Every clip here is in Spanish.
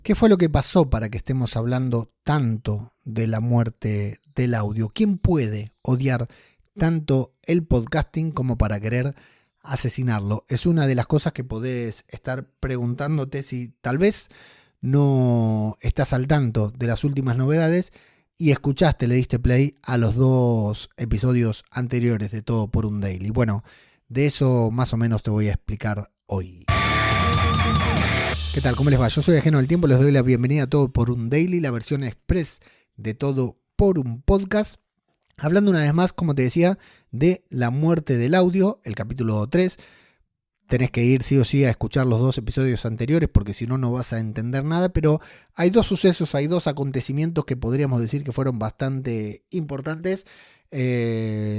¿Qué fue lo que pasó para que estemos hablando tanto de la muerte del audio? ¿Quién puede odiar tanto el podcasting como para querer asesinarlo? Es una de las cosas que podés estar preguntándote si tal vez no estás al tanto de las últimas novedades y escuchaste, le diste play a los 2 episodios anteriores de Todo por un Daily. Bueno, de eso más o menos te voy a explicar hoy. ¿Qué tal? ¿Cómo les va? Yo soy Ajeno al Tiempo, les doy la bienvenida a Todo por un Daily, la versión express de Todo por un Podcast. Hablando una vez más, como te decía, de la muerte del audio, el capítulo 3. Tenés que ir sí o sí a escuchar los 2 episodios anteriores porque si no, no vas a entender nada. Pero hay 2 sucesos, hay 2 acontecimientos que podríamos decir que fueron bastante importantes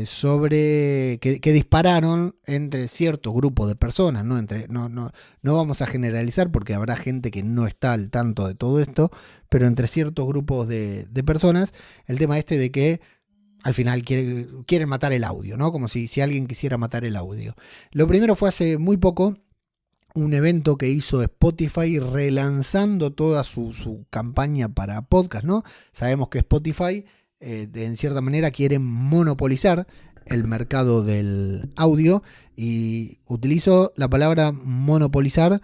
sobre que dispararon entre cierto grupo de personas. No vamos a generalizar porque habrá gente que no está al tanto de todo esto, pero entre ciertos grupos de personas, el tema este de que al final quieren matar el audio, ¿no? Como si alguien quisiera matar el audio. Lo primero fue hace muy poco, un evento que hizo Spotify relanzando toda su campaña para podcast, ¿no? Sabemos que Spotify, en cierta manera, quiere monopolizar el mercado del audio y utilizo la palabra monopolizar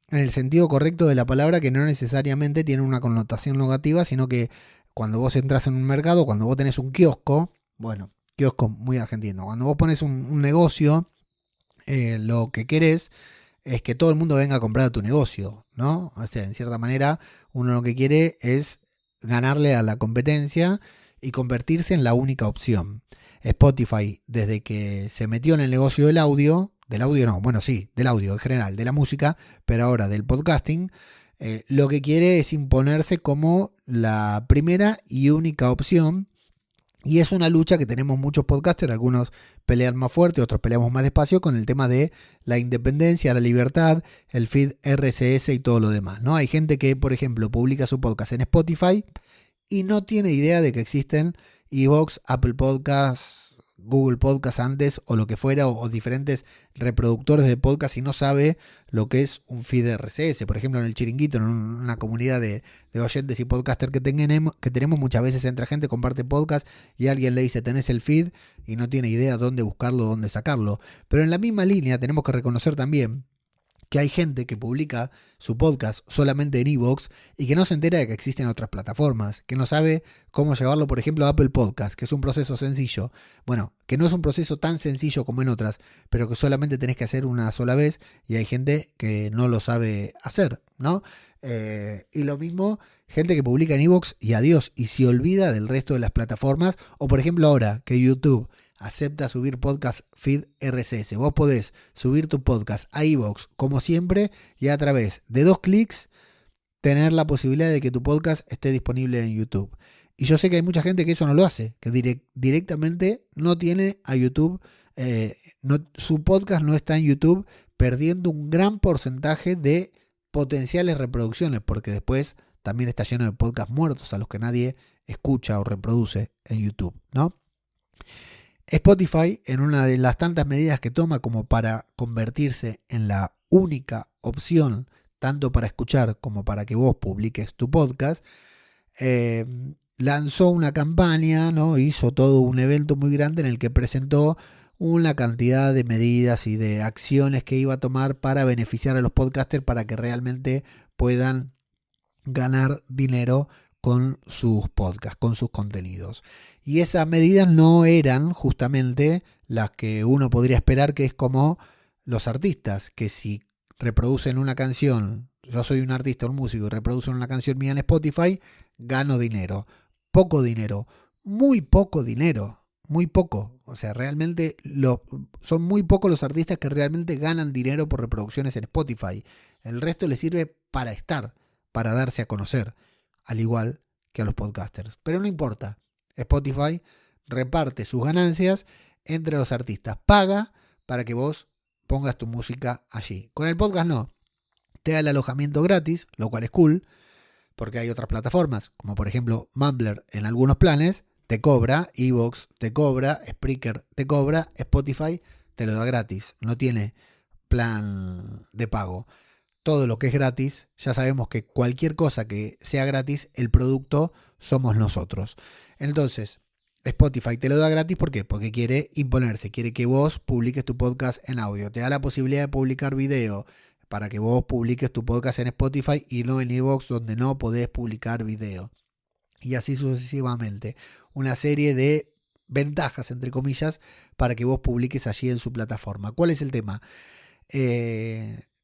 en el sentido correcto de la palabra, que no necesariamente tiene una connotación negativa, sino que cuando vos entras en un mercado, cuando vos tenés un kiosco, bueno, kiosco muy argentino, cuando vos pones un negocio, lo que querés es que todo el mundo venga a comprar a tu negocio, ¿no? O sea, en cierta manera, uno lo que quiere es ganarle a la competencia y convertirse en la única opción. Spotify, desde que se metió en el negocio del audio no, bueno, sí, del audio en general, de la música, pero ahora del podcasting, lo que quiere es imponerse como la primera y única opción. Y es una lucha que tenemos muchos podcasters, algunos pelean más fuerte, otros peleamos más despacio con el tema de la independencia, la libertad, el feed RSS y todo lo demás, ¿no? Hay gente que, por ejemplo, publica su podcast en Spotify y no tiene idea de que existen iVoox, Apple Podcasts, Google Podcasts antes o lo que fuera, o diferentes reproductores de podcast, y no sabe lo que es un feed RSS. Por ejemplo, en el Chiringuito, en una comunidad de oyentes y podcasters que tenemos, muchas veces entra gente, comparte podcast y alguien le dice tenés el feed y no tiene idea dónde buscarlo, dónde sacarlo. Pero en la misma línea tenemos que reconocer también que hay gente que publica su podcast solamente en iVoox y que no se entera de que existen otras plataformas, que no sabe cómo llevarlo, por ejemplo, a Apple Podcast, que es un proceso sencillo. Bueno, que no es un proceso tan sencillo como en otras, pero que solamente tenés que hacer una sola vez y hay gente que no lo sabe hacer, ¿no? Y lo mismo, gente que publica en iVoox y adiós, y se olvida del resto de las plataformas, o por ejemplo ahora que YouTube acepta subir podcast feed RSS. Vos podés subir tu podcast a iVoox como siempre y a través de 2 clics tener la posibilidad de que tu podcast esté disponible en YouTube. Y yo sé que hay mucha gente que eso no lo hace, que directamente no tiene a YouTube, su podcast no está en YouTube, perdiendo un gran porcentaje de potenciales reproducciones, porque después también está lleno de podcasts muertos a los que nadie escucha o reproduce en YouTube, ¿no? Spotify, en una de las tantas medidas que toma como para convertirse en la única opción, tanto para escuchar como para que vos publiques tu podcast, lanzó una campaña, ¿no? Hizo todo un evento muy grande en el que presentó una cantidad de medidas y de acciones que iba a tomar para beneficiar a los podcasters para que realmente puedan ganar dinero con sus podcasts, con sus contenidos. Y esas medidas no eran justamente las que uno podría esperar, que es como los artistas, que si reproducen una canción, yo soy un artista, un músico, y reproducen una canción mía en Spotify, gano dinero. Poco dinero, muy poco dinero, muy poco. O sea, realmente son muy pocos los artistas que realmente ganan dinero por reproducciones en Spotify. El resto les sirve para estar, para darse a conocer, al igual que a los podcasters. Pero no importa, Spotify reparte sus ganancias entre los artistas, paga para que vos pongas tu música allí. Con el podcast no, te da el alojamiento gratis, lo cual es cool, porque hay otras plataformas, como por ejemplo Mumbler en algunos planes, te cobra, iVoox te cobra, Spreaker te cobra, Spotify te lo da gratis, no tiene plan de pago. todo lo que es gratis, ya sabemos que cualquier cosa que sea gratis, el producto somos nosotros. Entonces, Spotify te lo da gratis, ¿por qué? Porque quiere imponerse, quiere que vos publiques tu podcast en audio. Te da la posibilidad de publicar video para que vos publiques tu podcast en Spotify y no en iVoox, donde no podés publicar video. Y así sucesivamente. Una serie de ventajas, entre comillas, para que vos publiques allí en su plataforma. ¿Cuál es el tema?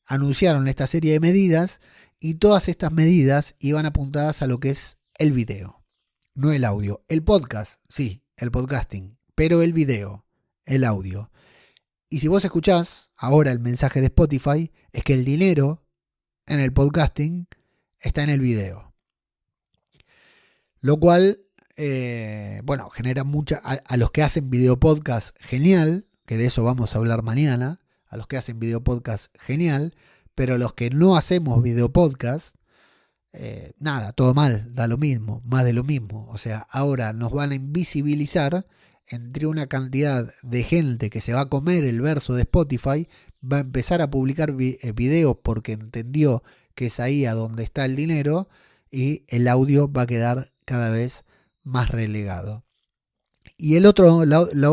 Anunciaron esta serie de medidas y todas estas medidas iban apuntadas a lo que es el video, no el audio. El podcast, sí, el podcasting, pero el video, el audio. Y si vos escuchás ahora el mensaje de Spotify, es que el dinero en el podcasting está en el video. Lo cual, genera mucha... A los que hacen video podcast, genial, que de eso vamos a hablar mañana. A los que hacen video podcast, genial. Pero a los que no hacemos video podcast, nada, todo mal, da lo mismo, más de lo mismo. O sea, ahora nos van a invisibilizar entre una cantidad de gente que se va a comer el verso de Spotify, va a empezar a publicar videos porque entendió que es ahí a donde está el dinero, y el audio va a quedar cada vez más relegado. Y lo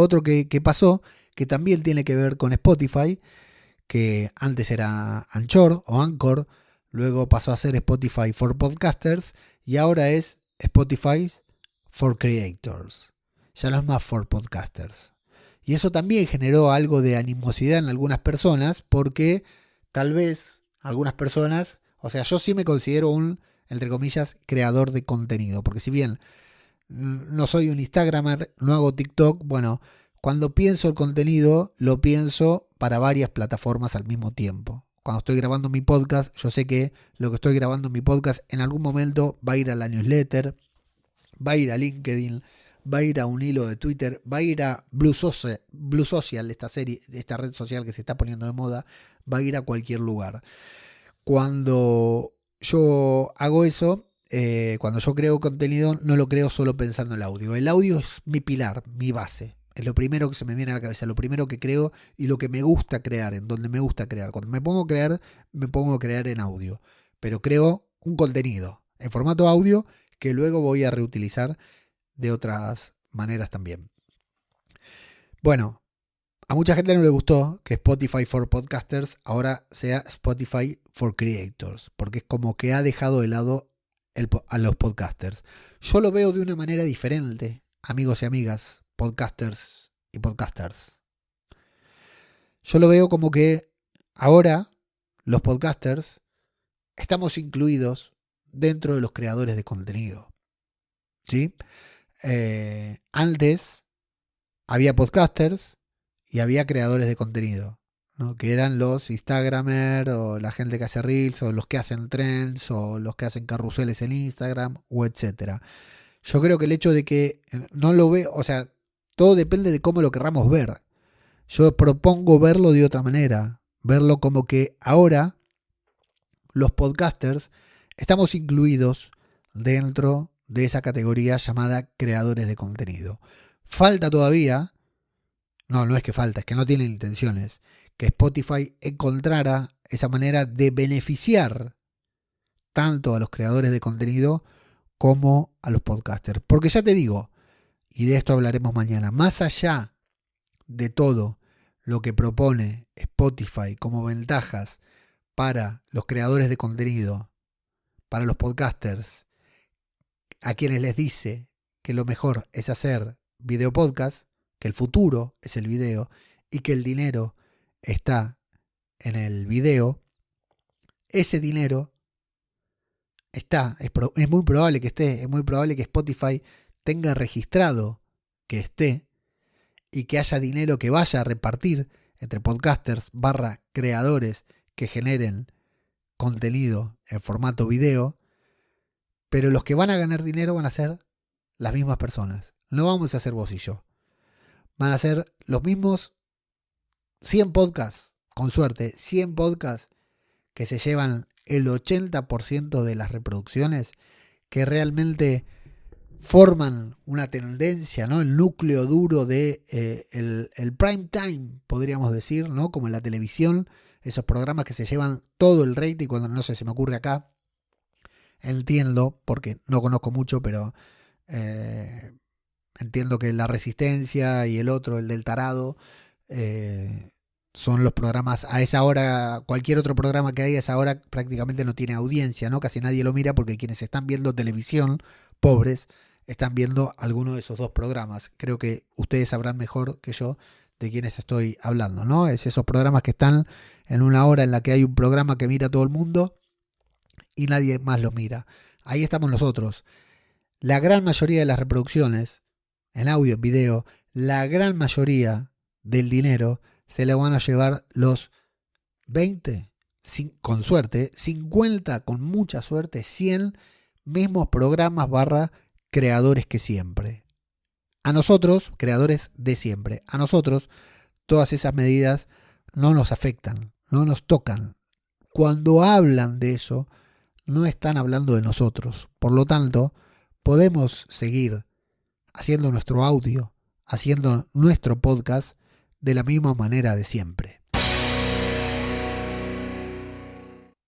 otro que pasó, que también tiene que ver con Spotify, que antes era Anchor, luego pasó a ser Spotify for Podcasters y ahora es Spotify for Creators. Ya no es más for Podcasters. Y eso también generó algo de animosidad en algunas personas, porque tal vez algunas personas, o sea, yo sí me considero un, entre comillas, creador de contenido, porque si bien no soy un Instagramer, no hago TikTok, bueno, cuando pienso el contenido, lo pienso para varias plataformas al mismo tiempo. Cuando estoy grabando mi podcast, yo sé que lo que estoy grabando en mi podcast en algún momento va a ir a la newsletter, va a ir a LinkedIn, va a ir a un hilo de Twitter, va a ir a Blue Social, esta red social que se está poniendo de moda, va a ir a cualquier lugar. Cuando yo hago eso, cuando yo creo contenido, no lo creo solo pensando en el audio. El audio es mi pilar, mi base. Es lo primero que se me viene a la cabeza, lo primero que creo y lo que me gusta crear, en donde me gusta crear. Cuando me pongo a crear en audio. Pero creo un contenido en formato audio que luego voy a reutilizar de otras maneras también. Bueno, a mucha gente no le gustó que Spotify for Podcasters ahora sea Spotify for Creators, porque es como que ha dejado de lado a los podcasters. Yo lo veo de una manera diferente, amigos y amigas, podcasters y podcasters. Yo lo veo como que ahora los podcasters estamos incluidos dentro de los creadores de contenido. ¿Sí? Antes había podcasters y había creadores de contenido, ¿no? Que eran los Instagramers o la gente que hace Reels o los que hacen trends o los que hacen carruseles en Instagram o etcétera. Yo creo que el hecho de que no lo veo, o sea, todo depende de cómo lo querramos ver. Yo propongo verlo de otra manera, verlo como que ahora los podcasters estamos incluidos dentro de esa categoría llamada creadores de contenido. Falta todavía, no es que falta, es que no tienen intenciones, que Spotify encontrara esa manera de beneficiar tanto a los creadores de contenido como a los podcasters. Porque ya te digo, y de esto hablaremos mañana, más allá de todo lo que propone Spotify como ventajas para los creadores de contenido, para los podcasters, a quienes les dice que lo mejor es hacer video podcast, que el futuro es el video y que el dinero está en el video, ese dinero es muy probable que esté, es muy probable que Spotify tenga registrado que esté y que haya dinero que vaya a repartir entre podcasters / creadores que generen contenido en formato video, pero los que van a ganar dinero van a ser las mismas personas. No vamos a ser vos y yo. Van a ser los mismos 100 podcasts, con suerte, 100 podcasts que se llevan el 80% de las reproducciones, que realmente forman una tendencia, ¿no? El núcleo duro de el prime time, podríamos decir, ¿no? Como en la televisión, esos programas que se llevan todo el rating, cuando no sé, se me ocurre acá, entiendo, porque no conozco mucho, pero entiendo que La Resistencia y el otro, el del Tarado, son los programas a esa hora. Cualquier otro programa que haya a esa hora prácticamente no tiene audiencia, ¿no? Casi nadie lo mira porque quienes están viendo televisión, pobres, están viendo alguno de esos dos programas. Creo que ustedes sabrán mejor que yo de quiénes estoy hablando, ¿no? Es esos programas que están en una hora en la que hay un programa que mira todo el mundo y nadie más lo mira. Ahí estamos nosotros. La gran mayoría de las reproducciones, en audio, en video, la gran mayoría del dinero se le van a llevar los 20, con suerte, 50 con mucha suerte, 100 mismos programas / creadores que siempre. A nosotros, creadores de siempre, a nosotros todas esas medidas no nos afectan, no nos tocan. Cuando hablan de eso, no están hablando de nosotros. Por lo tanto, podemos seguir haciendo nuestro audio, haciendo nuestro podcast de la misma manera de siempre.